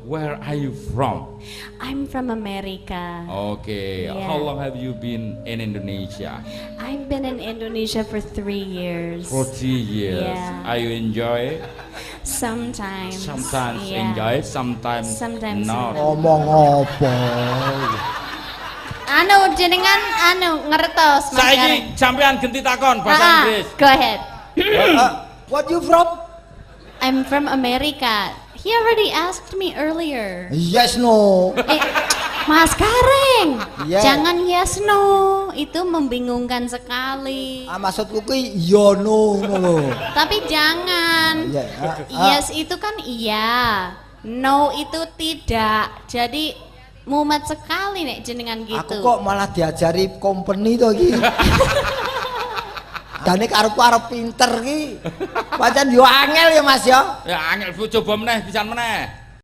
Where are you from? I'm from America. Okay. Yeah. How long have you been in Indonesia? I've been in Indonesia for 3 years. For 3 years. Yeah. Are you enjoy? Sometimes. Sometimes Yeah. enjoy, sometimes Sometimes not. Ngomong apa? Jenengan ngertos Mas Karim. Saiki sampean genti takon bahasa Inggris. Go ahead. What you from? I'm from America. He already asked me earlier. Yes no. Mas Karing, Yeah. jangan yes no, itu membingungkan sekali. Maksudku ki yo no ngono. Tapi jangan. Iya, Yes itu kan iya, no itu tidak. Jadi mumet sekali nek jenengan gitu. Aku kok malah diajari company to iki. Dane karepku arep pinter ki. Pancen yo angel ya Mas ya. Ya angel Bu, coba meneh pisan meneh.